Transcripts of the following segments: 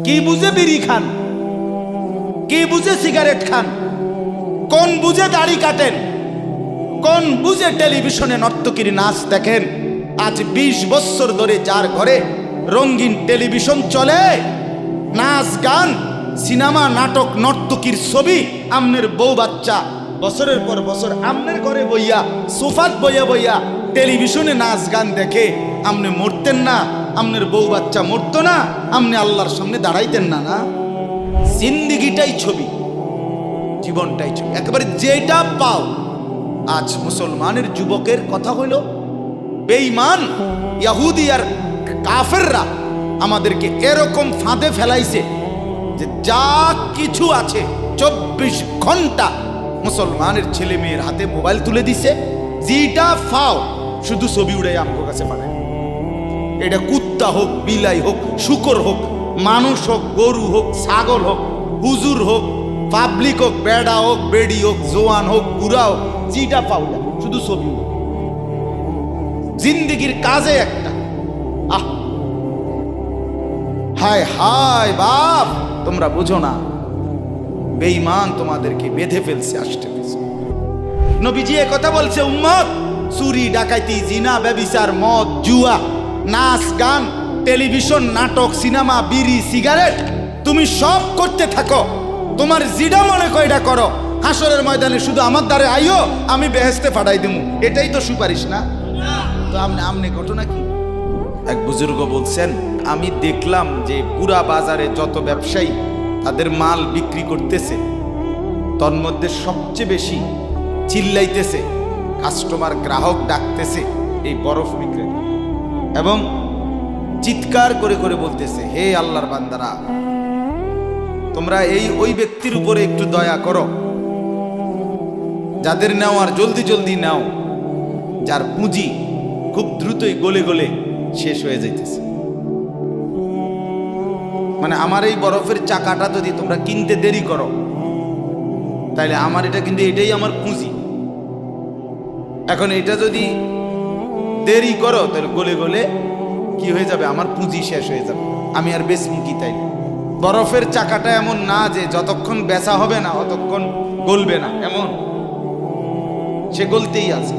কি বুঝে বিড়ি খান, কি বুঝে সিগারেট খান, কোন বুঝে দাড়ি কাটেন, কোন বুঝে টেলিভিশনে নর্তকীর নাচ দেখেন। আজ 20 বছর ধরে যার ঘরে রঙিন টেলিভিশন চলে, নাচ গান সিনেমা নাটক নর্তকীর ছবি, আমনের বউ বাচ্চা বছরের পর বছর আমনের ঘরে বইয়া সোফাত বইয়া বইয়া টেলিভিশনে নাচ গান দেখে, আমনে মরতেন না? আমনের বউ বাচ্চা মরতো না? আমনে আল্লাহর সামনে দাঁড়াইতেন না? না, জিন্দিগিটাই ছবি, জীবনটাই ছবি, একেবারে যেটা পাও। আজ মুসলমানের যুবকের কথা হইল বেঈমান ইহুদি আর কাফেররা আমাদেরকে এরকম ফাঁদে ফেলাইছে যে যা কিছু আছে 24 ঘন্টা মুসলমানের ছেলে মেয়ের হাতে মোবাইল তুলে দিছে। যেটা ফাও শুধু ছবি উড়াই আমার কাছে পাঠায়। এটা কুত্তা হোক, বিলাই হোক, শুকর হোক, মানুষ হোক, গরু হোক, ছাগল হোক, হুজুর হোক, পাবলিক হোক, বেড়া হোক, বেড়ি হোক, জোয়ান হোক, বুড়া হোক, যেটা পাও শুধু ছবি। জিন্দিগির কাজে একটা আহ হায় হায় বাপ, তোমরা বুঝো না, বেঈমান তোমাদেরকে বেঁধে ফেলছে আসতে ফেলছে। নবীজি কথা বলছে, উম্মত, চুরি ডাকাইতি জিনা ব্যভিচার মদ জুয়া নাচ গান টেলিভিশন নাটক সিনেমা বিড়ি সিগারেট তুমি সব করতে থাকো, তোমার জিডা মনে কয়টা করো, হাসরের ময়দানে শুধু আমার দ্বারে আইও, আমি বেহেশতে ফাটাই দেবো। এটাই তো সুপারিশ না? তো আমনে ঘটনা কি? এক বুজুর্গ বলছেন, আমি দেখলাম যে পুরা বাজারে যত ব্যবসায়ী তাদের মাল বিক্রি করতেছে, তন্মধ্যে সবচেয়ে বেশি চিল্লাইতেছে, কাস্টমার গ্রাহক ডাকতেছে এই বরফ বিক্রেতা, এবং চিৎকার করে করে বলতেছে, হে আল্লাহর বান্দারা, তোমরা ওই ব্যক্তির উপরে একটু দয়া করো যাদের নেওয়ার জলদি জলদি নাও, যার পুঁজি খুব দ্রুতই গলে গলে শেষ হয়ে যাইতেছে। মানে আমার এই বরফের চাকাটা যদি তোমরা কিনতে দেরি করো, তাইলে আমার এটা কিন্তু এটাই আমার পুঁজি। এখন এটা যদি দেরি করো তাহলে গলে গলে কি হয়ে যাবে? আমার পুঁজি শেষ হয়ে যাবে, আমি আর বেচবো কি? তাই বরফের চাকাটা এমন না যে যতক্ষণ বেচা হবে না ততক্ষণ গলবে না, এমন সে গলতেই আছে,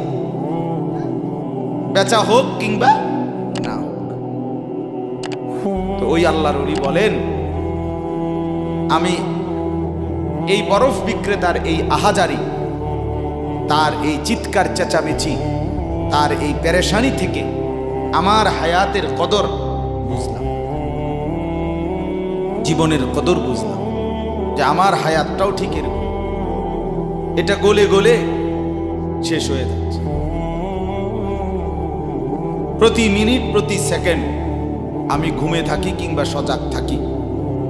বেচা হোক কিংবা না হোক। তো ওই আল্লাহর ওলি বলেন, আমি এই বরফ বিক্রেতার এই আহাজারি, তার এই চিৎকার চেঁচামেচি, তার এই পেরেশানি থেকে আমার হায়াতের কদর বুঝলাম, জীবনের কদর বুঝলাম, যে আমার হায়াতটাও ঠিক এরকম, এটা গলে গলে শেষ হয়ে যাচ্ছে। প্রতি মিনিট প্রতি সেকেন্ড আমি ঘুমে থাকি কিংবা সজাগ থাকি,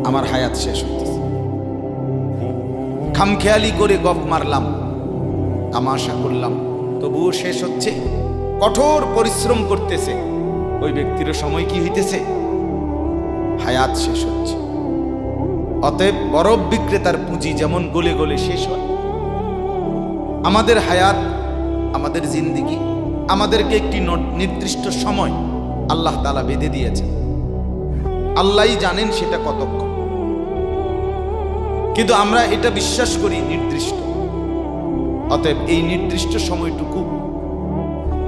আমার হায়াত শেষ হইতেছে। খামখেয়ালি করে গপ মারলাম, তামাশা করলাম, তবুও শেষ হচ্ছে। কঠোর পরিশ্রম করতেছে ওই ব্যক্তির সময় কি হইতেছে? হায়াত শেষ হচ্ছে। অতএব বরফ বিক্রেতার পুঁজি যেমন গলে গলে শেষ হয়, আমাদের হায়াত, আমাদের জিন্দিগি, আমাদেরকে একটি নির্দিষ্ট সময় আল্লাহ তাআলা বেঁধে দিয়েছেন। আল্লাহই জানেন সেটা কতক্ষণ, কিন্তু আমরা এটা বিশ্বাস করি নির্দিষ্ট। অতএব এই নির্দিষ্ট সময়টুকু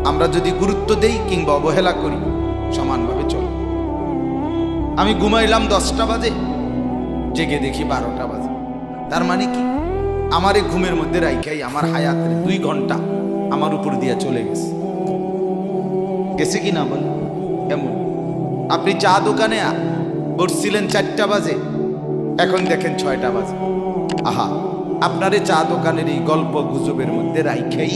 আমরা যদি গুরুত্ব দেই কিংবা অবহেলা করি, সমানভাবে চলে। আমি ঘুমাইলাম 10টা বাজে, জেগে দেখি 12টা বাজে, তার মানে কি? আমার এই ঘুমের মধ্যে রাইখাই আমার হায়াতের 2 ঘন্টা আমার উপর দিয়ে চলে গেছে। গেছে কি না বলে? এমন আপনি চা দোকানে বসছিলেন 4টা বাজে, এখন দেখেন 6টা বাজে। আহা, আপনার এই চা দোকানের এই গল্প গুজবের মধ্যে রাইখাই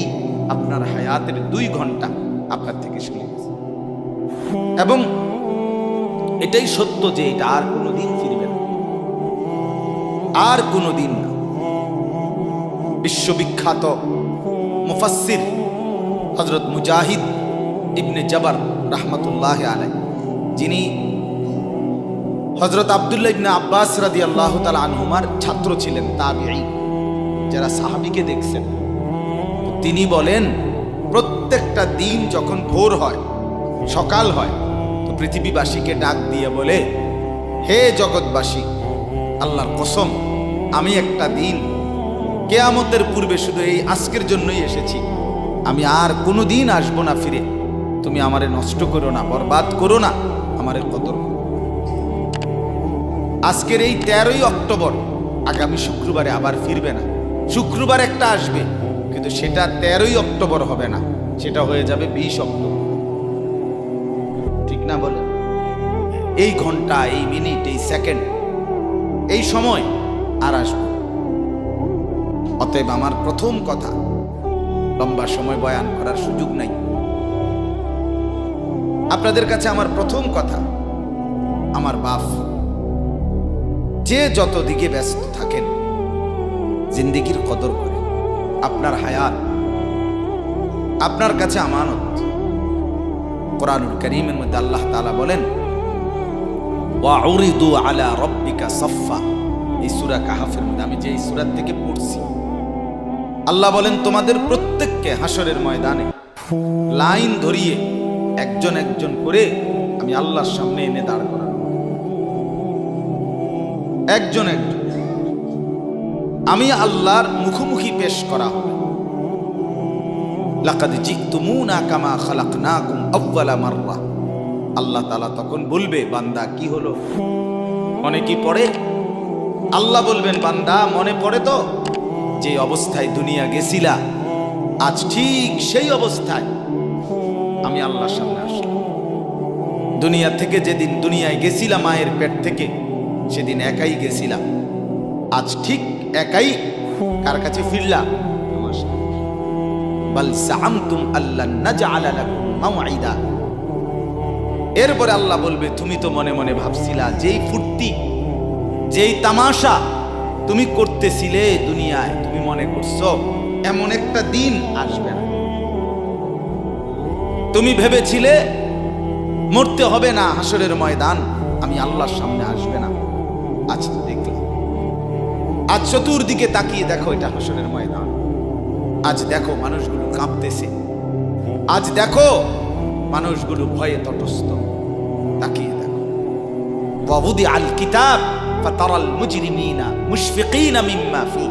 আপনার হায়াতের 2 ঘন্টা আপনার থেকে চলে গেছে। এবং এটাই সত্য যে এটা আর কোনোদিন ফিরবে না, আর কোনোদিন না। বিশ্ববিখ্যাত মুফাসসির হযরত মুজাহিদ ইবনে জবর রাহমাতুল্লাহি আলাইহি, যিনি হযরত আব্দুল্লাহ ইবনে আব্বাস রাদিয়াল্লাহু তাআলা আনহুমার ছাত্র ছিলেন, তাবিঈ, যারা সাহাবীকে দেখছেন, তিনি বলেন, প্রত্যেকটা দিন যখন ভোর হয়, সকাল হয়, তো পৃথিবীবাসীকে ডাক দিয়ে বলে, হে জগৎবাসী, আল্লাহর কসম, আমি একটা দিন কিয়ামতের পূর্বে শুধু এই আজকের জন্যই এসেছি, আমি আর কোনো দিন আসবো না ফিরে। তুমি আমারে নষ্ট করো না, বরবাদ করো না, আমারে কদর করো। আজকের এই 13ই অক্টোবর, আগামী শুক্রবারে আবার ফিরবে না। শুক্রবার একটা আসবে, কিন্তু সেটা 13ই অক্টোবর হবে না, সেটা হয়ে যাবে 20 অক্টোবর। ঠিক না বলে? এই ঘন্টা, এই মিনিট, এই সেকেন্ড, এই সময় আর আসবে। অতএব আমার প্রথম কথা, লম্বা সময় বয়ান করার সুযোগ নাই। আপনাদের কাছে আমার প্রথম কথা, আমার বাপ, যে যত দিকে ব্যস্ত থাকেন, জিন্দেগির কদর করেন। আপনার হায়াত আপনার কাছে আমানত। কোরআনুল কারীমের মধ্যে আল্লাহ তাআলা বলেন, ওয়াউরিদু আলা রাব্বিকা সাফফা। এই সূরা কাহাফের মধ্যে আমি যে এই সূরা থেকে পড়ছি, আল্লাহ বলেন তোমাদের প্রত্যেককে হাসরের ময়দানে লাইন ধরিয়ে একজন একজন করে আমি আল্লাহর সামনে এনে দাঁড় করাবো। একজন একজন আমি আল্লাহর মুখোমুখি পেশ করা হবে। লাকাদ জিতুমুনা কামা খালাকনাকুম আউয়ালা মাররা। আল্লাহ তাআলা তখন বলবে, বান্দা কি হলো, মনে কি পড়ে? আল্লাহ বলবেন, বান্দা মনে পড়ে তো যে অবস্থায় দুনিয়া গেছিলা, আজ ঠিক সেই অবস্থায় আমি আল্লাহর সামনে আসলাম। দুনিয়া থেকে যেদিন দুনিয়ায় গেছিলাম মায়ের পেট থেকে, সেদিন একাই গেছিলাম, আজ ঠিক একাই কার কাছে ফিরলাম? আমার সামনে। বাল জাআমতুম আল্লান নাজআলা লাকুম মাওঈদা। এরপরে আল্লাহ বলবে, তুমি তো মনে মনে ভাবছিলা, যেই ফুর্তি, যেই তামাশা তুমি করতেছিলে দুনিয়ায়, তুমি মনে করছো এমন একটা দিন আসবে না। তুমি ভেবেছিলে মরতে হবে না, হাসরের ময়দান আমি আল্লাহর সামনে আসবে না। আজ তো দেখলাম, আজ চতুর্দিকে তাকিয়ে দেখো, এটা হাসরের ময়দান। আজ দেখো মানুষগুলো কাঁপতেছে, আজ দেখো মানুষগুলো ভয়ে তটস্থ। তাকিয়ে দেখো, ওয়াউদি আল কিতাব ফাতারাল মুজরিমিনা মুশফিকিনা মিম্মা ফি।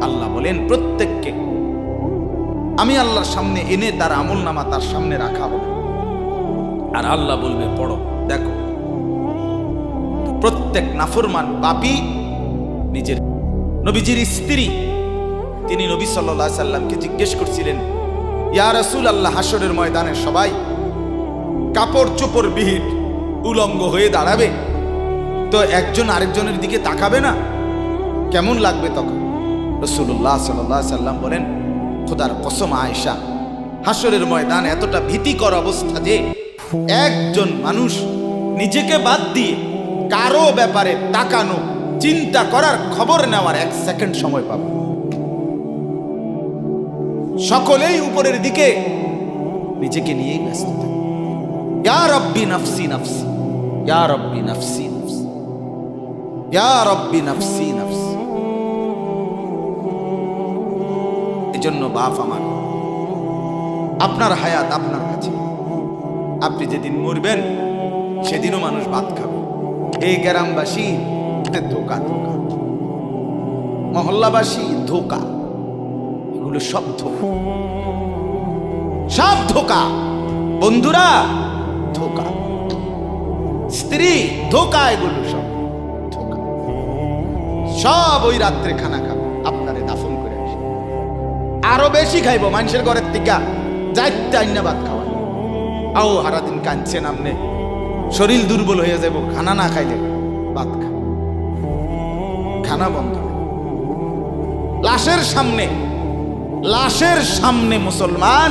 আল্লাহ বলেন প্রত্যেককে আমি আল্লাহর সামনে এনে তার আমলনামা তার সামনে রাখা হবে, আর আল্লাহ বলবে পড়ো, দেখো। প্রত্যেক নাফরমান পাপী নিজের নবীজির স্ত্রী, তিনি নবী সাল্লাল্লাহু আলাইহি সাল্লামকে জিজ্ঞেস করছিলেন, ইয়া রাসূলুল্লাহ, হাসরের ময়দানে সবাই কাপড় চোপড় বিহীন উলঙ্গ হয়ে দাঁড়াবে, তো একজন আরেকজনের দিকে তাকাবে না, কেমন লাগবে তখন? রাসূলুল্লাহ সাল্লাল্লাহু আলাইহি সাল্লাম বলেন, খোদার কসম আয়েশা, হাসরের ময়দান এতটা ভীতিকর অবস্থা যে একজন মানুষ নিজেকে বাদ দিয়ে কারো ব্যাপারে তাকানো, চিন্তা করার, খবর নেওয়ার 1 সেকেন্ড সময় পাবে। সকলেই উপরের দিকে নিজেকে নিয়েই ব্যস্ত থাকে। ইয়া রব্বি নাফসি নাফসি, ইয়া রব্বি নাফসি নাফসি, ইয়া রব্বি নাফসি নাফসি। এজন্য বাপ আমার, আপনার হায়াত আপনার কাছে। আপনি যেদিন মরবেন সেদিনও মানুষ ভাত খাবে। এই গ্রামবাসী ধোকা, ধোকা, মহল্লাবাসী ধোকা, এগুলো সব ধোকা, সব ধোকা। বন্ধুরা ধোকা, স্ত্রী ধোকা, এগুলো সব ধোকা। সব ওই রাত্রে খানা খাবে, আপনারে দাফন করে আসে, আরো বেশি খাইব মানুষের ঘরের থেকে, যাইতে আইনা ভাত খাওয়া। আও সারাদিন কাঁদছে নামনে, শরীর দুর্বল হয়ে যাব, খানা না খাইলে ভাত খা, খানা বন্ধ। লাশের সামনে, লাশের সামনে মুসলমান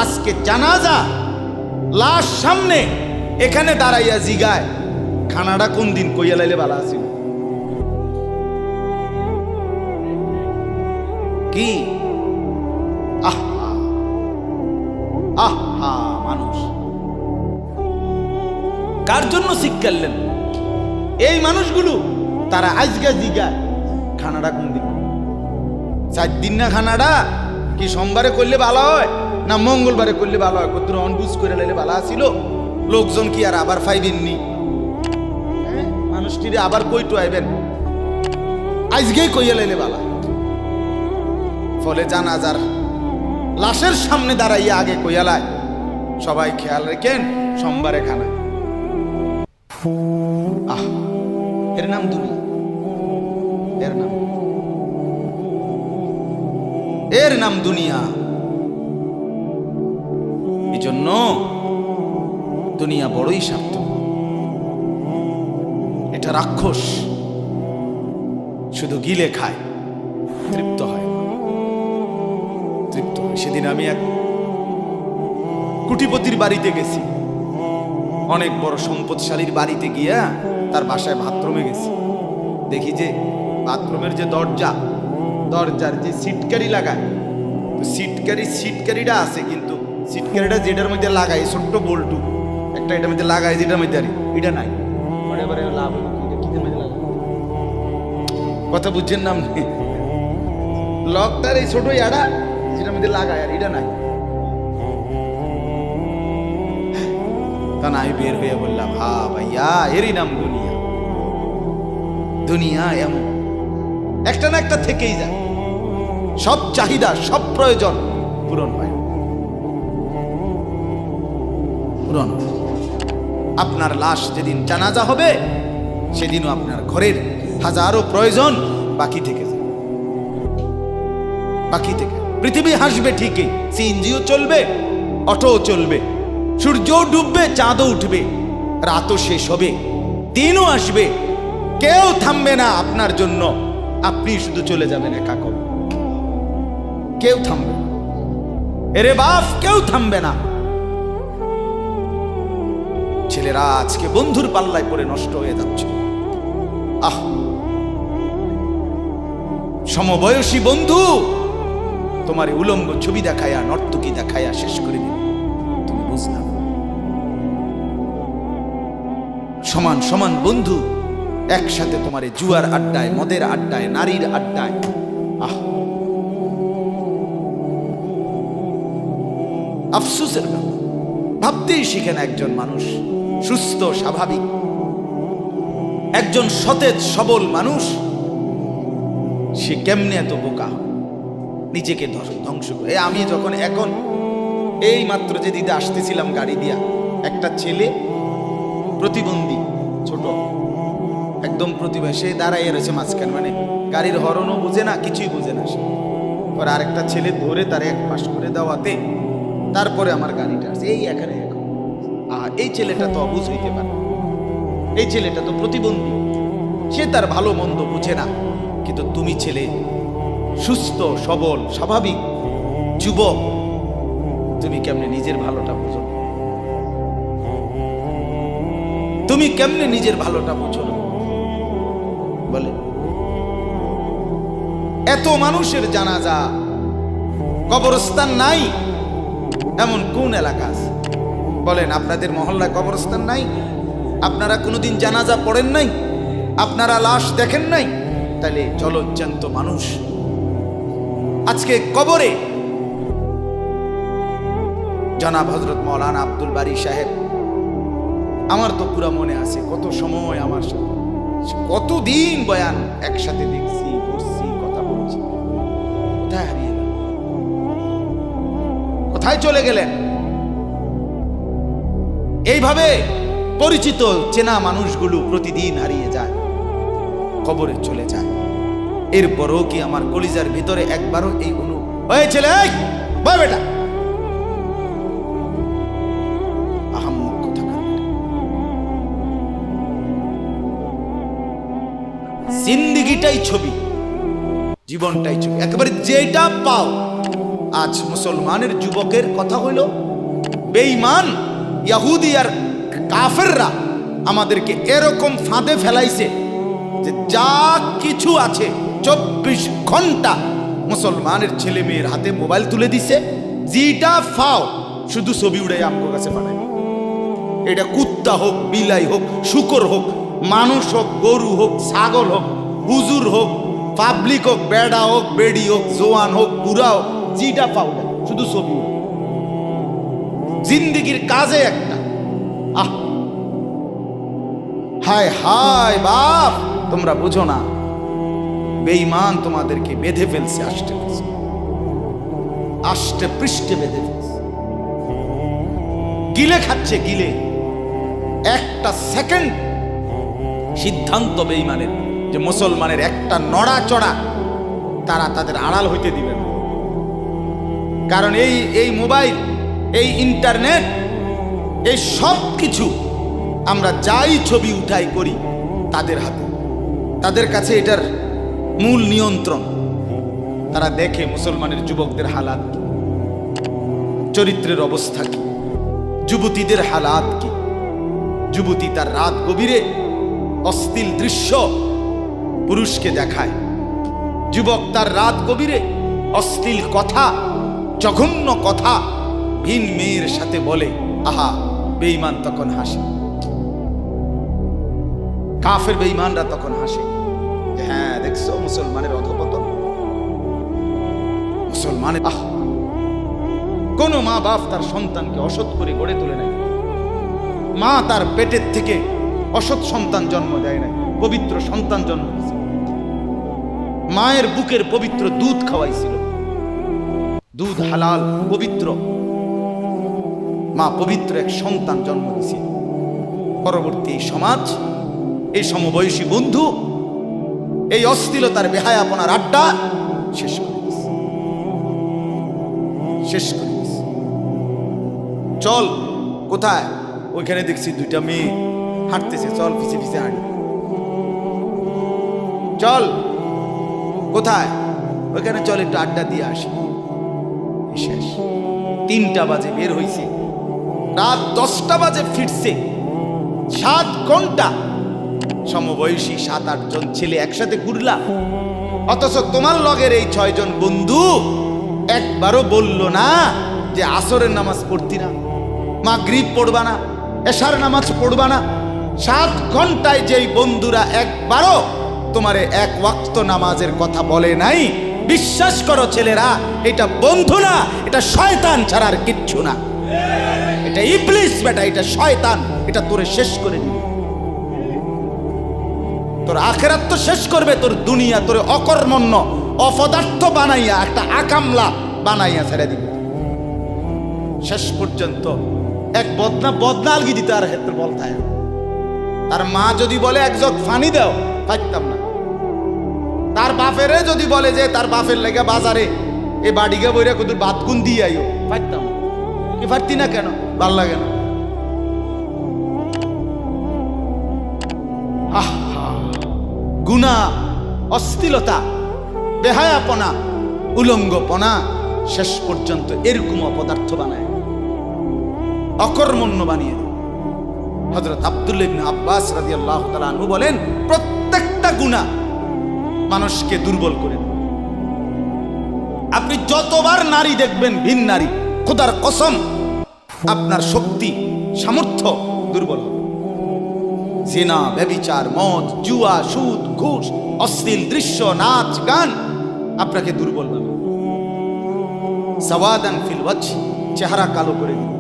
আজকে জানাজা, লাশ সামনে, এখানে দাঁড়াইয়া জিগায় খানাটা কোন দিন কইয়া লাইলে ভালো আছিল। কি আহা আহা, মানুষ কার জন্য শিক্ষালেন? এই মানুষগুলো তারা আজকে জিগায় খানাটা কোন দিন। 4 দিন না খানাটা কি সোমবারে করলে ভালো হয় না মঙ্গলবারে করলে ভালো হয়? কত অনবুজ করে লাইলে ভালো আছিল, লোকজন কি আর আবার ফাইবেননি? মানুষটিরে আবার কইটু আইবেন আজকেই কইয়া লাইলে বালা। ফলে জানাজার লাশের সামনে দাঁড়াইয়া আগে কইয়ালায় সবাই খেয়াল রেখেন সোমবারে খানা। আহ, এর নাম দুনিয়া, এর নাম দুনিয়া। এই জন্য দুনিয়া বড়ই স্বার্থ, এটা রাক্ষস, শুধু গিলে খায়, তৃপ্ত হয়। সেদিন আমি এক কুটিপতির বাড়িতে গেছি, অনেক বড় সম্পদশালীর বাড়িতে গিয়া তার বাসায় বাথরুমে গেছি। দেখি যে বাথরুমের যে দরজার যে সিটকারি লাগায়, তো সিটকারিটা আছে, কিন্তু সিটকারিটা যেটার মধ্যে লাগায় ছোট্ট বল্টু একটা এটার মধ্যে লাগায়, যেটার মধ্যে এটা নাই। লাভ কথা বুঝছেন না আপনি? লকটার এই ছোট ইয়াটা যেটার মধ্যে লাগায় আর এটা নাই। তখন আমি বের হয়ে বললাম, হা ভাইয়া, এরই নাম দুনিয়া। দুনিয়া এমন একটা না একটা থেকেই যায়, সব চাহিদা সব প্রয়োজন পূরণ হয়। আপনার লাশ যেদিন জানাজা হবে সেদিনও আপনার ঘরের হাজারো প্রয়োজন বাকি থেকে যায়, বাকি থেকে। পৃথিবী হাসবে ঠিকই, সিএনজিও চলবে, অটোও চলবে, সূর্যও ডুববে, চাঁদও উঠবে, রাতও শেষ হবে, দিনও আসবে, কেউ থামবে না আপনার জন্য। আপনি শুধু চলে যাবেন একা কবে, কেউ থামবে না। এরে বাপ, কেউ থামবে না। ছেলেরা আজকে বন্ধুর পাল্লায় পড়ে নষ্ট হয়ে যাচ্ছে। আহ, সমবয়সী বন্ধু তোমার উলঙ্গ ছবি দেখায়া, নর্তকী দেখায়া শেষ করে দিল, তুমি বুঝলাম। সমান সমান বন্ধু একসাথে তোমার জুয়ার আড্ডায়, মদের আড্ডায়, নারীর আড্ডায়। আহ, আফসোসের ব্যাপার। ভাবতেই শিখেন একজন মানুষ সুস্থ স্বাভাবিক, একজন সতেজ সবল মানুষ, সে কেমনে এত বোকা, নিজেকে ধ্বংস করে। আমি যখন এখন এই মাত্র যে দিতে আসতেছিলাম গাড়ি দিয়া, একটা ছেলে প্রতিবন্ধী, ছোট একদম প্রতিভা, সে দাঁড়াইয়া রয়েছে মাঝখানে, মানে গাড়ির হরনও বুঝে না, কিছুই বুঝে না। সে পরে আরেকটা ছেলে ধরে তার এক পাশ করে দেওয়াতে তারপরে আমার গাড়িটা আসছে এই এখানে। এখন এই ছেলেটা তো অবুঝ হইতে পারে, এই ছেলেটা তো প্রতিবন্ধী, সে তার ভালো মন্দ বুঝে না। কিন্তু তুমি ছেলে সুস্থ সবল স্বাভাবিক যুবক, তুমি কেমনে নিজের ভালোটা বুঝো? তুমি কেমনে নিজের ভালোটা বুঝো না বলে? এত মানুষের জানাজা, কবরস্থান নাই এমন কোন এলাকা আছে বলেন? আপনাদের মহল্লায় কবরস্থান নাই? আপনারা কোনোদিন জানাজা পড়েন নাই? আপনারা লাশ দেখেন নাই? তাহলে জলজ্জান্ত মানুষ আজকে কবরে। জনাব হযরত মাওলানা আব্দুল বারী সাহেব, আমার তো পুরো মনে আছে কত সময় আমার সাথে, কতদিন বয়ান একসাথে দেখছি, বসছি, কথা বলছি। কোথায় হারিয়ে গেল? কোথায় চলে গেলেন? এইভাবে পরিচিত চেনা মানুষগুলো প্রতিদিন হারিয়ে যায়, কবরে চলে যায়। এরপরও কি আমার কলিজার ভিতরে একবারও এই হয়েছিল? বেটা আহাম্মক কোথাকার, জিন্দেগিটাই ছবি, জীবনটাই ছবি, একেবারে যেটা পাও। আজ মুসলমানের যুবকের কথা হইল, বেঈমান ইহুদি আর কাফেররা আমাদেরকে এরকম ফাঁদে ফেলাইছে যে যা কিছু আছে 24 ঘন্টা মুসলমানের ছেলে মেয়ের হাতে মোবাইল তুলে দিছে। যেটা ফাও শুধু ছবি উড়াই আমার কাছে পাঠায়। এটা কুত্তা হোক, বিলাই হোক, শুকর হোক, মানুষ হোক, গরু হোক, ছাগল হোক, হুজুর হোক, পাবলিক হোক, বেড়া হোক, বেড়ি হোক, জোয়ান হোক, বুড়া হোক, যেটা পাও শুধু ছবি। জিন্দিগির কাজে একটা হায় হায় বাপ, তোমরা বুঝো না, বেঈমান তোমাদেরকে বেঁধে ফেলছে, আষ্টে পৃষ্ঠে বেঁধে ফেলছে, গিলে খাচ্ছে, গিলে। একটা সেকেন্ড সিদ্ধান্ত বেঈমানের যে মুসলমানের একটা নড়াচড়া তারা তাদের আড়াল হইতে দিবে না। কারণ এই মোবাইল, এই ইন্টারনেট, এই সব কিছু আমরা যাই ছবি উঠাই করি তাদের হাতে, তাদের কাছে এটার মূল নিয়ন্ত্রণ। তারা দেখে মুসলমানের যুবকদের হালাত কি, চরিত্রের অবস্থা কি, যুবতীদের হালাত কি। যুবতী তার রাত গভীরে অশ্লীল দৃশ্য পুরুষকে দেখায়, যুবক তার রাত গভীরে অশ্লীল কথা, জঘন্য কথা ভিন মেয়ের সাথে বলে। আহা, বেঈমান তখন হাসে, কাফের বেঈমানরা তখন হাসে, হ্যাঁ দেখছো মুসলমানের অধপতন। মুসলমানের কোন মা বাপ তার সন্তানকে অসৎ করে গড়ে তোলে নাই। মা তার পেটের থেকে অসৎ সন্তান জন্ম দেয় নাই, পবিত্র সন্তান জন্ম দিয়েছে। মায়ের বুকের পবিত্র দুধ খাওয়াইছিল, দুধ হালাল পবিত্র। মা পবিত্র এক সন্তান জন্ম দিয়েছিল। পরবর্তী এই সমাজ, এই সমবয়সী বন্ধু এই অশ্লীলতার বেহায়াপনার আড্ডা শেষ করে দিয়েছে, শেষ করে দিয়েছে। চল কোথায়? ওইখানে দেখছি দুইটা মেয়ে হাঁটতেছে, চল পিছে পিছে হাঁটি। চল কোথায়? ওইখানে চল একটু আড্ডা দিয়ে আসি। শেষ। 3টা বাজে বের হইছে, রাত 10টা বাজে ফিরছে। 7 ঘন্টা সমবয়সী 7-8 জন ছেলে একসাথে ঘুরলা, অথচ তোমার লগের এই 6 জন বন্ধু একবারও বলল না যে আসরের নামাজ পড়তি না, মাগরিব পড়বা না, এশার নামাজ পড়বা না। 7 ঘন্টায় যেই বন্ধুরা একবারও তোমারে এক ওয়াক্ত নামাজের কথা বলে নাই, বিশ্বাস করো ছেলেরা, এটা বন্ধু না, এটা শয়তান ছাড়া আর কিচ্ছু না। এটা ইবলিস বেটা, এটা শয়তান, এটা তোরে শেষ করে দিবে। তোর আখিরাত তো শেষ করবে, তোর দুনিয়া তোরে অকর্মণ্য অপদার্থ বানাইয়া একটা আকামলা বানাইয়া ছেড়ে দিবে। শেষ পর্যন্ত এক বদনা আলগি দিতে আর ক্ষেত্রে বলতায়। তার মা যদি বলে এক জগ ফানি দাও, পাইতাম না। তার বাপেরে যদি বলে যে তার বাপের লেগে বাজারে এ বাড়িকে বইরা কত বাতগুন দিয়ে আইও, পাইতাম কি পারতি না কেন? ভাল লাগে না। গুনাহ, অশ্লীলতা, বেহায়াপনা, উলঙ্গপনা শেষ পর্যন্ত এরকম অপদার্থ বানায়, অকর্মণ্য বানিয়ে দেয়। হযরত আব্দুল্লাহ ইবনে আব্বাস রাদিয়াল্লাহু তাআলা আনহু বলেন, প্রত্যেকটা গুনাহ মানুষকে দুর্বল করে দেয়। আপনি যতবার নারী দেখবেন ভিন নারী, খোদার কসম আপনার শক্তি সামর্থ্য দুর্বল হবে। জিনা, ব্যভিচার, মদ, জুয়া, সুদ, ঘুষ, অশ্লীল দৃশ্য, নাচ, গান আপনাকে দুর্বল বানাবে। সাওয়াদান ফিল ওয়াজহ, চেহারা কালো করে দেবে।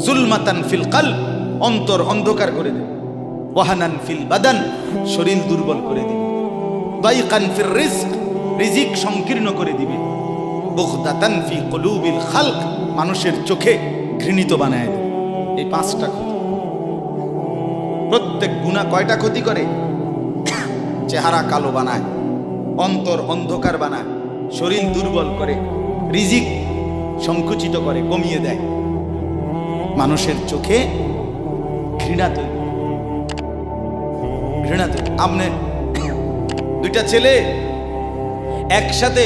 জুলমাতান ফিল কলব, অন্তর অন্ধকার করে দেবে। ওয়াহানান ফিল বাদান, শরীর দুর্বল করে দেবে। দাইকান ফির রিজক, রিজিক সংকীর্ণ করে দিবে। বুগদাতান ফি কুলুবিল খালক, মানুষের চোখে ঘৃণিত বানায় দেবে। এই 5টা ক্ষতি। প্রত্যেক গুনাহ কয়টা ক্ষতি করে? চেহারা কালো বানায়, অন্তর অন্ধকার বানায়, শরীর দুর্বল করে, রিজিক সংকুচিত করে, কমিয়ে দেয়, মানুষের চোখে ঘৃণা তৈরি। আপনি 2টা ছেলে একসাথে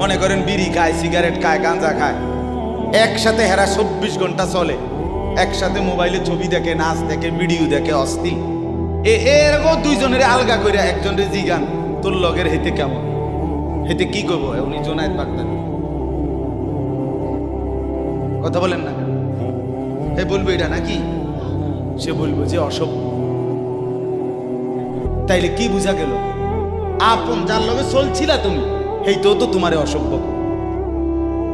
মনে করেন বিড়ি খায়, সিগারেট খায়, গাঁজা খায়, একসাথে হেরা 24 ঘন্টা চলে, একসাথে মোবাইলে ছবি দেখে, নাচ দেখে, ভিডিও দেখে, অস্থির। এরকম 2 জনের আলগা করে একজনের জিগান, তোর লগের হেতে কেমন, হেতে কি করবো? উনি জোনায়েদ বাগদাদি, কথা বলেন না। হে বলবো এটা নাকি? সে বলবো যে অসভ্য। তাইলে কি বুঝা গেল? আপন যার লগে চলছিলা তুমি, হেইতেও তো তোমারে অসভ্য।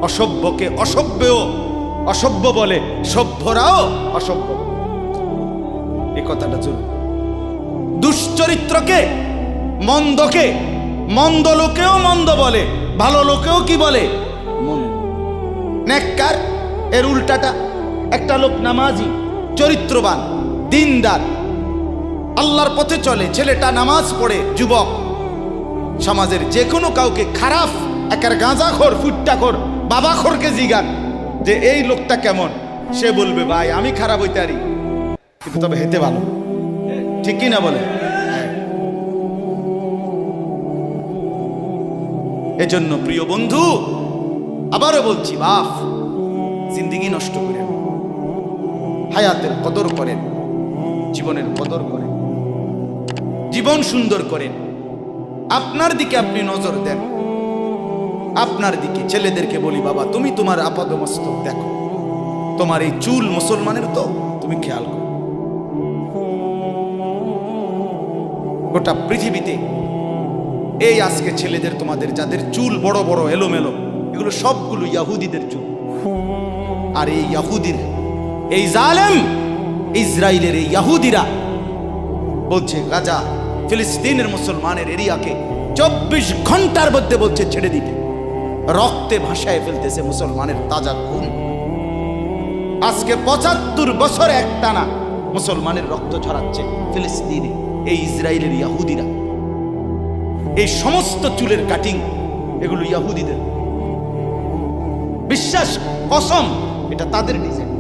অসভ্যকে অসভ্যও অসভ্য বলে, সভ্যরাও অসভ্য। এই কথাটা জরুরি। দুশ্চরিত্রকে, মন্দকে মন্দ লোকেও মন্দ বলে, ভালো লোকেও কি বলে? মন্দ। নেককার এর উল্টাটা। একটা লোক নামাজি, চরিত্রবান, দিনদার, আল্লাহর পথে চলে, ছেলেটা নামাজ পড়ে, যুবক, সমাজের যে কোনো কাউকে খারাপ, একের গাঁজাখোর, ফুট্টাখোর, বাবাখোরকে জিগান যে এই লোকটা কেমন, সে বলবে ভাই আমি খারাপ হইতে পারি কিন্তু তবে হেতে ভালো। ঠিক কি না বলে? এজন্য প্রিয় বন্ধু, আবারও বলছি, বাপ জিন্দেগি নষ্ট করেন, হায়াতের কদর করেন, জীবনের কদর করেন, জীবন সুন্দর করেন। আপনার দিকে আপনি নজর দেন, আপনার দিকে। ছেলেদেরকে বলি, বাবা তুমি তোমার আপাদমস্তক দেখো, তোমার এই চুল মুসলমানের তো, তুমি খেয়াল করো। গোটা পৃথিবীতে এই আজকে ছেলেদের, তোমাদের যাদের চুল বড় বড় এলোমেলো, এগুলো সবগুলো ইয়াহুদিদের চুল। আর এই ইয়াহুদির, এই জালেম ইসরায়েলের এই ইয়াহুদিরা বলছে গাজা, ফিলিস্তিনের মুসলমানের এরিয়াকে 24 ঘন্টার মধ্যে বলছে ছেড়ে দিতে। রক্তে ভাসায় ফেলতেছে মুসলমানের তাজা খুন। আজকে 75 বছর একটানা মুসলমানের রক্ত ঝরাচ্ছে ফিলিস্তিনে এই ইসরায়েলের ইয়াহুদিরা। এই সমস্ত চুলের কাটিং এগুলো ইয়াহুদিদের। বিশ্বাস, কসম, এটা তাদের ডিজাইন।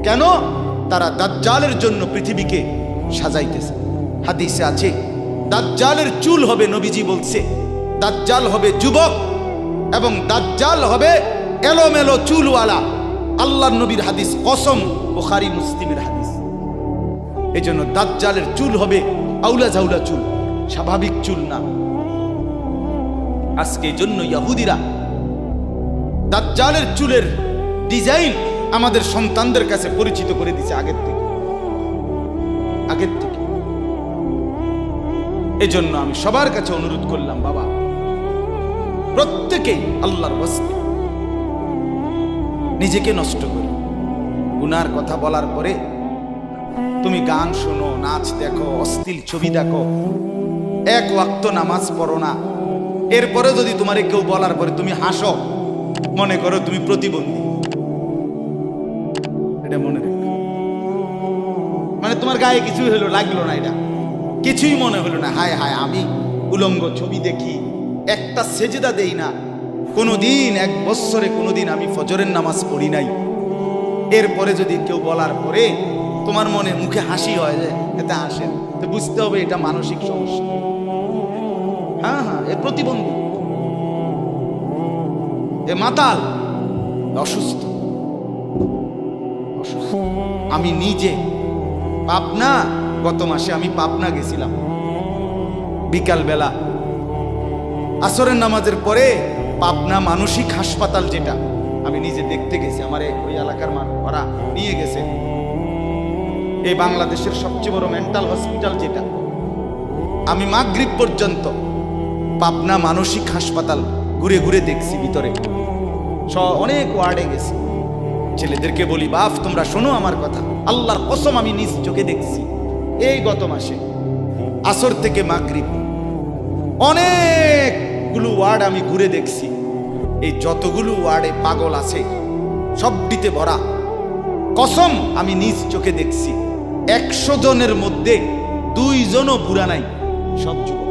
কেন? তারা দাজ্জালের জন্য পৃথিবীকে সাজাইতেছে। হাদিসে আছে দাজ্জালের চুল হবে, নবীজি বলছে দাজ্জাল হবে যুবক এবং দাজ্জাল হবে এলোমেলো চুলওয়ালা। আল্লাহর নবীর হাদিস, কসম, বুখারী মুসলিমের হাদিস। এই জন্য দাজ্জালের চুল হবে আউলা ঝাউলা চুল, স্বাভাবিক চুল না। আজকে এই জন্য ইয়াহুদিরা দাজ্জালের চুলের ডিজাইন আমাদের সন্তানদের কাছে পরিচিত করে দিছে আগের থেকে। এজন্য আমি সবার কাছে অনুরোধ করলাম, বাবা প্রত্যেকেই আল্লাহর ওয়াস্তে নিজেকে নষ্ট করি। গুনার কথা বলার পরে তুমি গান শোনো, নাচ দেখো, অশ্লীল ছবি দেখো, এক ওয়াক্ত নামাজ পড়ো না, এরপরে যদি তোমারে কেউ বলার পরে তুমি হাসো, মনে করো তুমি প্রতিবন্ধী। এটা মনে রেখো, মানে তোমার গায়ে কিছুই হলো, লাগলো না, এটা কিছুই মনে হলো না। হায় হায়, আমি উলঙ্গ ছবি দেখি, একটা সেজদা দেই না, কোনোদিন 1 বছরে কোনোদিন আমি ফজরের নামাজ পড়ি নাই। এরপরে যদি কেউ বলার পরে তোমার মনে মুখে হাসি হয়, যে এতে হাসেন, তো বুঝতে হবে এটা মানসিক সমস্যা। হ্যাঁ, এ প্রতিবন্ধী, এ মাতাল, অসুস্থ। আমি নিজে পাবনা, গত মাসে আমি পাবনা গেছিলাম, বিকাল বেলা আসরের নামাজের পরে পাবনা মানসিক হাসপাতাল, যেটা আমি নিজে দেখতে গেছি, আমার ওই এলাকার মানুষ ওরা নিয়ে গেছে। এই বাংলাদেশের সবচেয়ে বড় মেন্টাল হসপিটাল যেটা। আমি মাগরিব পর্যন্ত পাবনা মানসিক হাসপাতাল ঘুরে ঘুরে দেখছি, ভিতরে অনেক ওয়ার্ডে গেছি। ছেলেদেরকে বলি, বাপ তোমরা শোনো আমার কথা, আল্লাহর কসম আমি নিজ চোখে দেখছি। এই গত মাসে আসর থেকে মাগরিব অনেকগুলো ওয়ার্ড আমি ঘুরে দেখছি। এই যতগুলো ওয়ার্ডে পাগল আছে সবটিতে ভরা। কসম আমি নিজ চোখে দেখছি, 100 জনের মধ্যে 2 জনও বুড়া নাই, সব যুবক।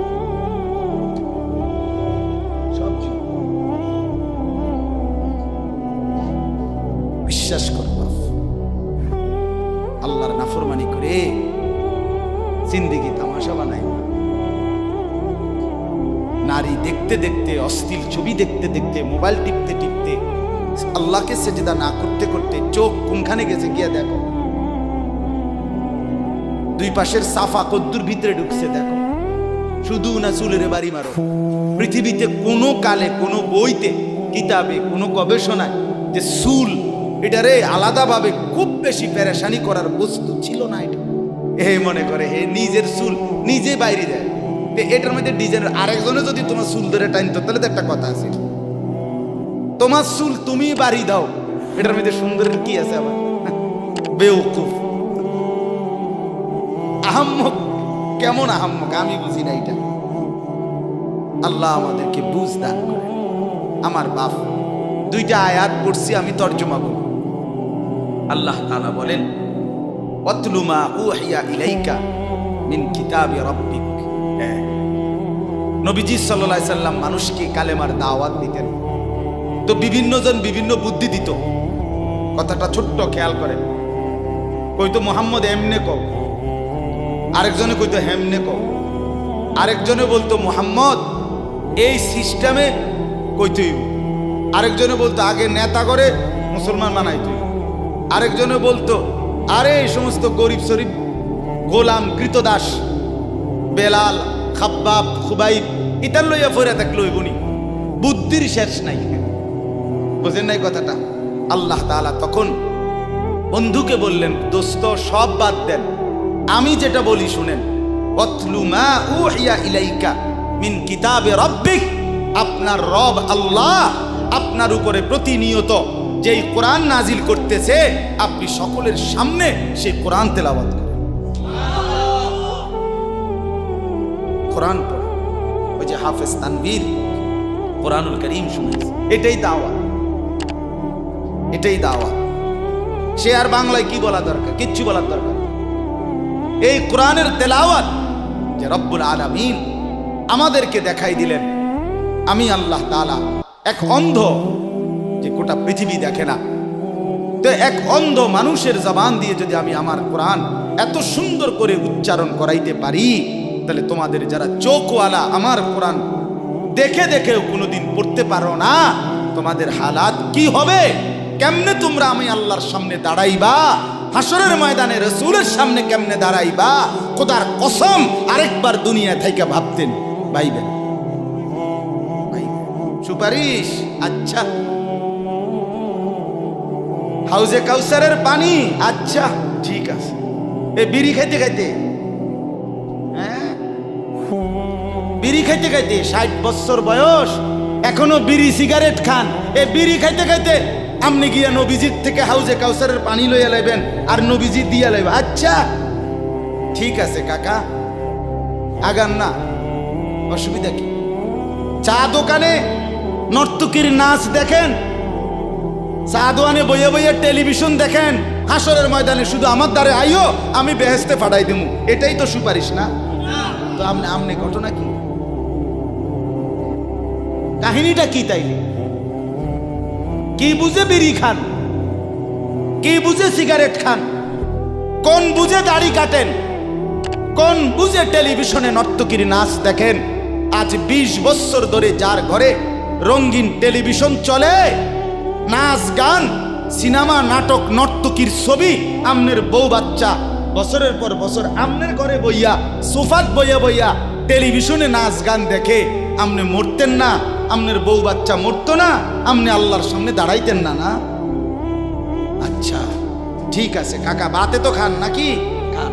বিশ্বাস কর, আল্লাহর নাফরমানি করে জিন্দেগি তামাশা বানাই। নারী দেখতে দেখতে, অশ্লীল ছবি দেখতে দেখতে, মোবাইল টিপতে টিপতে, আল্লাহকে সেজদা না করতে করতে চোখ কোনখানে গেছে গিয়া দেখো। 2 পাশের সাফা কদ্দুর ভিতরে ঢুকছে দেখো। শুধু না চুলের বাড়ি মারো। পৃথিবীতে কোনো কালে, কোনো বইতে, কিতাবে, কোনো গবেষণায় যে চুল এটারে আলাদাভাবে খুব বেশি পেরেশানি করার বস্তু ছিল না। এটা মনে করে নিজের চুল নিজে বাইরে যায়। এটার মধ্যে ডিজাইন, আরেকজনে যদি তোমার চুল ধরে টাইনতো তাহলে তো একটা কথা আছে, তোমার চুল তুমি বাড়ি দাও, এটার মধ্যে সুন্দরের কি আছে? আবার বেউকুফ, আহাম্মক কেমন আহাম্মক আমি বুঝি না এটা। আল্লাহ আমাদেরকে বুঝ দান করে। আমার বাপ দুইটা আয়াত পড়ছি, আমি তর্জমা করব। আল্লাহ তাআলা বলেন ওয়াতলু মা উহিয়া ইলাইকা মিন কিতাবি রাব্বিক। নবীজি সাল্লাল্লাহু আলাইহি সাল্লাম মানুষকে কালেমার দাওয়াত দিতেন, তো বিভিন্ন জন বিভিন্ন বুদ্ধি দিত। কথাটা ছোট্ট খেয়াল করেন। কইতো মুহাম্মদ এমনে কও, আরেকজনে কইতো হেমনে কও, আরেকজনে বলতো মুহাম্মদ এই সিস্টেমে কইতো, আরেকজনে বলতো আগে নেতা করে মুসলমান বানাইতো, আরেকজনে বলতো আরে এই সমস্ত গরিব শরীফ গোলাম কৃতদাস বেলাল খাব্বাব খুবাইব ইতার লইয়া ফইরা থাকলো বনি, বুদ্ধির শেষ নাই। বুঝেন নাই কথাটা? আল্লাহ তাআলা তখন বন্ধুকে বললেন দোস্ত সব বাদ দেন, আমি যেটা বলি শুনেন। ওয়াতলু মা উহিয়া ইলাইকা মিন কিতাবি রাব্বিক। আপনার রব আল্লাহ আপনার উপরে প্রতিনিয়ত যেই কোরআন নাজিল করতেছে, আপনি সকলের সামনে সেই কোরআন তেলাওয়াত করেন, কোরআন পড়েন। ওই যে হাফেজ তানভীর কোরআনুল কারীম শুনেছে, এটাই দাওয়াত, এটাই দাওয়াত। সে আর বাংলায় কি বলা দরকার? কিচ্ছু বলার দরকার। এই কোরআনের তেলাওয়াত যে রব্বুল আলামিন আমাদেরকে দেখাই দিলেন। আমি আল্লাহ তাআলা এক অন্ধ যে গোটা পৃথিবী দেখে না, তো এক অন্ধ মানুষের জবান দিয়ে যদি আমি আমার কোরআন এত সুন্দর করে উচ্চারণ করাইতে পারি, তাহলে তোমাদের যারা চোখওয়ালা আমার কোরআন দেখে দেখেও কোনোদিন পড়তে পারো না, তোমাদের হালাত কি হবে? কেমনে তোমরা আমি আল্লাহর সামনে দাঁড়াইবা? হাসরের ময়দানে রাসূলের সামনে কেমনে দাঁড়াইবা? খোদার কসম আরেকবার দুনিয়া থেকে ভাবতেন ভাইবেন। সুপারিশ আচ্ছা, হাউজে কাউসারের পানি আচ্ছা ঠিক আছে। এ বিড়ি খাইতে খাইতে, বিড়ি খাইতে খাইতে 60 বছর বয়স এখনো বিড়ি সিগারেট খান। এ বিড়ি খাইতে খাইতে আপনি গিয়া নবীজির থেকে হাউজে কাউসারের পানি লইয়া লাইবেন আর নবীজি দিয়া লাইবে। আচ্ছা ঠিক আছে কাকা, আগান না, অসুবিধা কি? চা দোকানে নর্তকীর নাচ দেখেন, চা দোকানে বইয়া বইয়া টেলিভিশন দেখেন, হাসরের ময়দানে শুধু আমার দ্বারে আইও আমি বেহেশতে পাঠাই দেবো, এটাই তো সুপারিশ না? তো আমনে ঘটনা কি, কাহিনীটা কি? তাইলে কি বুঝে বিড়ি খান, কি বুঝে সিগারেট খান, কোন বুঝে দাড়ি কাটেন, কোন বুঝে টেলিভিশনে নর্তকীর নাচ দেখেন? আজ 20 বছর ধরে যার ঘরে রঙিন টেলিভিশন চলে, নাচ গান সিনেমা নাটক নর্তকীর ছবি, আমনের বউ বাচ্চা বছরের পর বছর আমনের ঘরে বইয়া সোফাত বইয়া বইয়া টেলিভিশনে নাচ গান দেখে, আমনে মরতেন না? আমনের বউ বাচ্চা মরতো না? আমনে আল্লাহর সামনে দাঁড়াইতেন না? না আচ্ছা ঠিক আছে কাকা, বাতে তো খান নাকি? খান,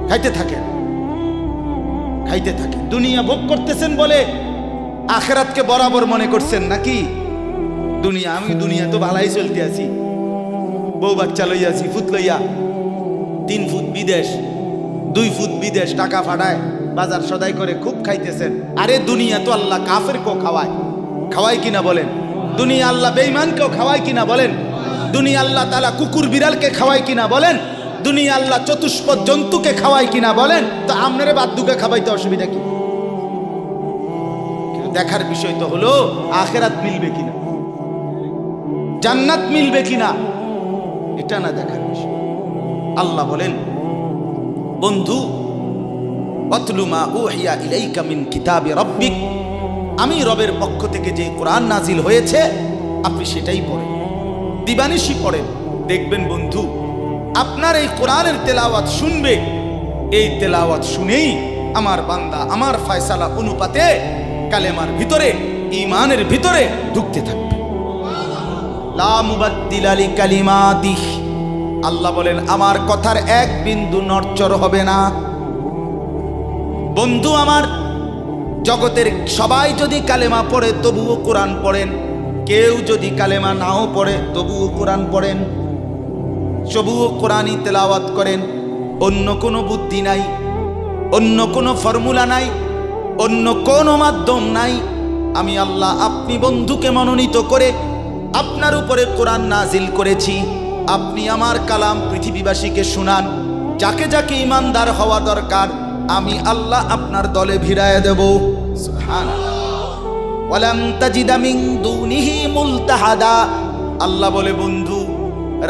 খাইতে থাকেন, খাইতে থাকেন। দুনিয়া ভোগ করতেছেন বলে আখিরাতকে বরাবর মনে করছেন নাকি? দুনিয়া, আমি দুনিয়া তো ভালাই চলতে আছি, বউ বাচ্চা লইয়া আছি, ফুট লইয়া 3 ফুট বিদেশ 2 ফুট বিদেশ, টাকা ফাটায় বাজার সদাই করে খুব খাইতেছেন। আরে দুনিয়া তো আল্লাহ কাফেরকেও খাওয়ায়, খাওয়ায় কিনা বলেন? দুনিয়া আল্লাহ বেঈমানকেও খাওয়ায় কিনা বলেন? দুনিয়া আল্লাহ তাআলা কুকুর বিড়ালকে খাওয়ায় কিনা বলেন? দুনিয়া আল্লাহ চতুষ্পদ জন্তুকে খাওয়ায় কিনা বলেন? তো আপনারে বাদ্দুকে খাওয়াইতে অসুবিধা কি? কিন্তু দেখার বিষয় তো হলো আখিরাত মিলবে কিনা, জান্নাত মিলবে কিনা, এটা না দেখার বিষয়। আল্লাহ বলেন বন্ধু ওয়াতলু মা উহিয়া ইলাইকা মিন কিতাবি রাব্বিক, আমি রবের পক্ষ থেকে যে কোরআন নাজিল হয়েছে আপনি সেটাই পড়েন, দিবানিশি পড়েন। দেখবেন বন্ধু আপনার এই কোরআনের তেলাওয়াত শুনবে, এই তেলাওয়াত শুনেই আমার বান্দা আমার ফয়সালা অনুপাতে কালেমার ভিতরে ঈমানের ভিতরে ঢুকতে থাকবে। লা মুবাদ্দিলা লিকালিমাতিহ, আল্লাহ বলেন আমার কথার এক বিন্দু নড়চড় হবে না। বন্ধু আমার, জগতের সবাই যদি কালেমা পড়ে তবুও কোরআন পড়েন, কেউ যদি কালেমা নাও পড়ে তবুও কোরআন পড়েন, তবুও কোরআনই তেলাওয়াত করেন। অন্য কোনো বুদ্ধি নাই, অন্য কোনো ফর্মুলা নাই, অন্য কোনো মাধ্যম নাই। আমি আল্লাহ আপনি বন্ধুকে মনোনীত করে আপনার উপরে কোরআন নাজিল করেছি। আপনি আমার কালাম পৃথিবীবাসীকে শুনান। যাকে যাকে ইমানদার হওয়া দরকার আমি আল্লাহ আপনার দলে ভিড়ায় দেব। সুবহানাল্লাহ। ওয়ালাম তাজিদা মিন দুনিহি মুলতাহাদা। আল্লাহ বলে, বন্ধু,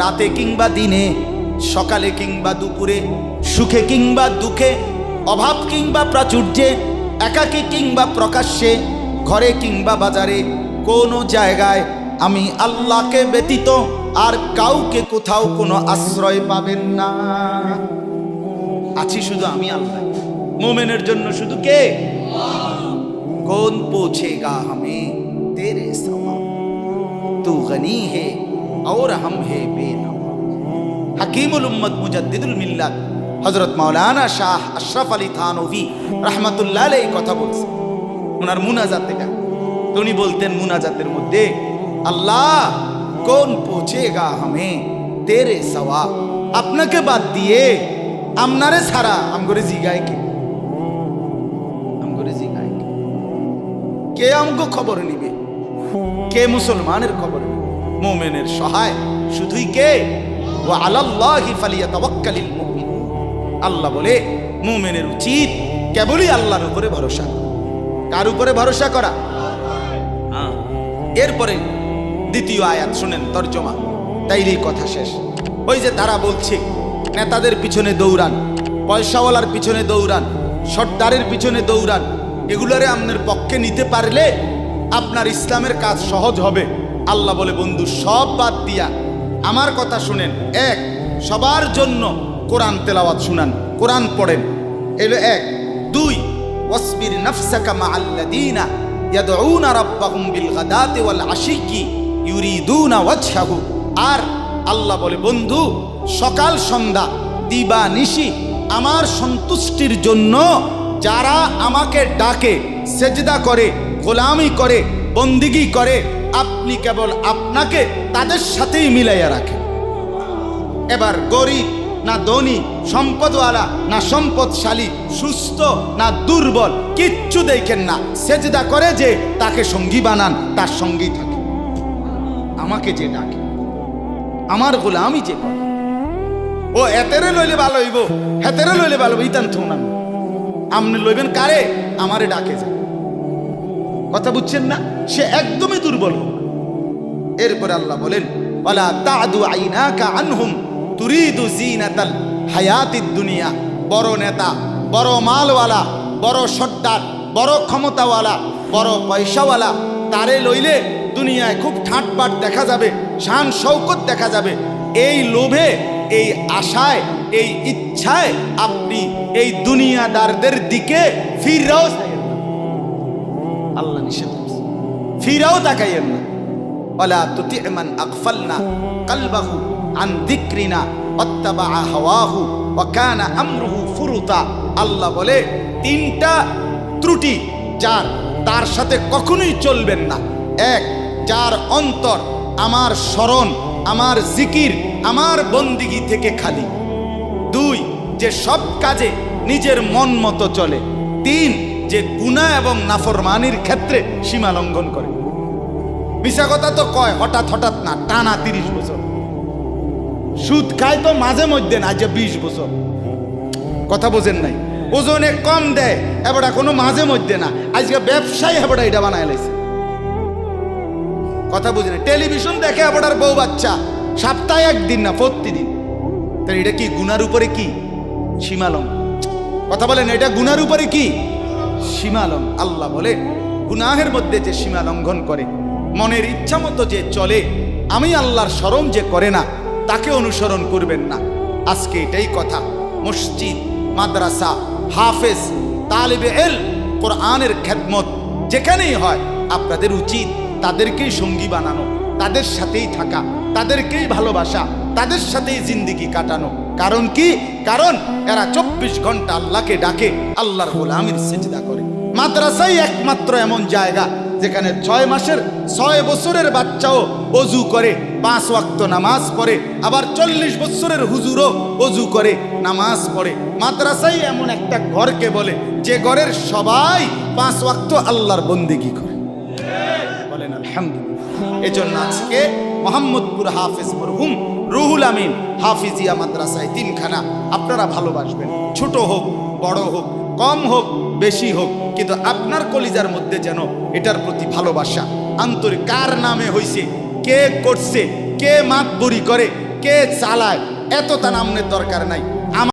রাতে কিংবা দিনে, সকালে কিংবা দুপুরে, সুখে কিংবা দুঃখে, অভাব কিংবা প্রাচুর্যে, একাকী কিংবা প্রকাশ্যে, ঘরে কিংবা বাজারে, কোনো জায়গায় আমি আল্লাহকে ব্যতীত আর কাউকে কোথাও কোনো আশ্রয় পাবেন না। আছি শুধু আমি আল্লাহ। মোমেনের জন্য শুধু কে? कौन पूछेगा हमें तेरे सवाल, तू गनी है और हम है बेनवा। हकीमुल उम्मत मुजद्दिदुल मिल्लत हजरत मौलाना शाह अशरफ अली थानवी रहमतुल्लाह अलैहि কথা বলছেন ওনার মুনাজাত এটা। উনি বলতেন মুনাজাতের মধ্যে, আল্লাহ কোন পৌঁছেগা হামে তেরে সওয়া, আপনাকে বাদ দিয়ে আমনারে ছাড়া আমগরে জিগায় কে? আমগরে জিগায় কে? আমগো খবর নিবে কে? মুসলমানের খবর নিবে, মুমিনের সহায় শুধুই কে? ওয়া আলাল্লাহি ফালিয়াতাওয়াক্কালিল মুমিনুন। আল্লাহ বলে মুমিনের উচিত কেবলই আল্লাহর উপরে ভরসা করা। কার উপরে ভরসা করা? এরপরে দ্বিতীয় আয়াত শুনেন তরজমা, তাইলেই কথা শেষ। ওই যে তারা বলছে নেতাদের পিছনে দৌড়ান, পয়সাওয়ালার পিছনে দৌড়ান, সর্দারের পিছনে দৌড়ান, এগুলোরে আপনার পক্ষে নিতে পারলে আপনার ইসলামের কাজ সহজ হবে। আল্লাহ বলে, বন্ধু, সব বাদ দিয়া আমার কথা শুনেন। এক, সবার জন্য কোরআন তেলাওয়াত শুনান, কোরআন পড়েন, এলো এক। দুই, ওয়াসবির নাফসাকা মাআল্লাযীনা ইয়াদউনা রাব্বাহুম বিল গাদাতি ওয়াল আশিয়্যি ইউরিদুনা ওয়াজহাহু। আর আল্লাহ বলে, বন্ধু, সকাল সন্ধ্যা দিবা নিশি আমার সন্তুষ্টির জন্য যারা আমাকে ডাকে, সেজদা করে, গোলামি করে, বন্দিগি করে, আপনি কেবল আপনাকে তাদের সাথেই মিলাইয়া রাখেন। এবার গরিব না ধনী, সম্পদওয়ালা না সম্পদশালী, সুস্থ না দুর্বল, কিচ্ছু দেখেন না। সেজদা করে যে তাকে সঙ্গী বানান, তার সঙ্গী থাকে। আমাকে যে ডাকে, আমার গোলামি যে করে, ও এতেরে লইলে ভালো হইব, হেতেরে লইলে ভালো হইব, ইতান থুন আমি। আপনি লইবেন কারে? আমারে ডাকে যায়। কথা বুঝছেন না? সে একদমই দুর্বল হোক। এরপরে আল্লাহ বলেন, ওয়ালা তা'দু আইনাকা আনহুম তুরিদু জিনাতাল হায়াতিদ দুনিয়া। বড় নেতা, বড় মালওয়ালা, বড় সর্দার, বড় ক্ষমতাওয়ালা, বড় পয়সাওয়ালা, তারে লইলে দুনিয়ায় খুব ঠাটবাট দেখা যাবে, শান শৌকত দেখা যাবে। এই লোভে, এই আশায়, এই ইচ্ছায় আপনি এই দুনিয়াদারদের দিকে ফিরাও আল্লাহ নিষেধ করছে, ফিরাও তাকাইয়েন না। ওয়ালা তুতি মান আগফালনা কলবাহু আন যিকরিনা ওয়াত্তাবা হাওয়াহু ওয়া কানা আমরুহু ফুরুতা। আল্লাহ বলে, তিনটা ত্রুটি যার, তার সাথে কখনোই চলবেন না। এক, যার অন্তর আমার স্মরণ, আমার জিকির, আমার বন্দিগি থেকে খালি। দুই, যে সব কাজে নিজের মন মতো চলে। তিন, যে গুনাহ এবং নাফরমানির ক্ষেত্রে সীমা লঙ্ঘন করে। মিশা কথা তো কয় হঠাৎ হঠাৎ না, টানা 30 বছর। সুদ খায় তো মাঝে মধ্যে না, যে 20 বছর। কথা বোঝেন নাই? ওজনে কম দেয় এবার কোনো মাঝে মধ্যে না, আজকে ব্যবসায়ী এবার এটা বানায় লাইছে। কথা বুঝেন? টেলিভিশন দেখে এবার বউ বাচ্চা, সপ্তাহে একদিন না, প্রতিদিন। তাহলে এটা কি গুনার উপরে কি সীমালঙ্ঘন? কথা বলেন, এটা গুনার উপরে কি সীমালঙ্ঘন? আল্লাহ বলে, গুনাহের মধ্যে যে সীমা লঙ্ঘন করে, মনের ইচ্ছা মতো যে চলে, আমি আল্লাহর স্মরণ যে করে না, তাকে অনুসরণ করবেন না। আজকে এটাই কথা। মসজিদ, মাদ্রাসা, হাফেজ, তালিবে ইলম, কোরআনের খেদমত যেখানেই হয়, আপনাদের উচিত তাদেরকেই সঙ্গী বানানো, তাদের সাথেই থাকা, তাদেরকেই ভালোবাসা, তাদের সাথেই জিন্দেগি কাটানো। কারণ কি? কারণ এরা 24 ঘন্টা আল্লাহকে ডাকে, আল্লাহর গোলামির সিজদা করে। মাদ্রাসাই একমাত্র এমন জায়গা যেখানে 6 মাসের 6 বছরের বাচ্চাও অজু করে 5 ওয়াক্ত নামাজ পড়ে, আবার 40 বছরের হুজুরও অজু করে নামাজ পড়ে। মাদ্রাসাই এমন একটা ঘরকে বলে যে ঘরের সবাই 5 ওয়াক্ত আল্লাহর বন্দেগী করে। বলেন আলহামদুলিল্লাহ। এজন্য আজকে মোহাম্মদপুর হাফেজ মরহুম রুহুল আমিন হাফিজিয়া মাদ্রাসায় 3খানা আপনারা ভালোবাসবেন, ছোট হোক বড় হোক, কম হোক বেশি হোক, কিন্তু আপনার কলিজার মধ্যে যেন এটার প্রতি ভালোবাসা আন্তরিক। কার নামে হইছে, কে করছে, কে মাতবরি করে, কে চালায়, এত তা নামের দরকার নাই।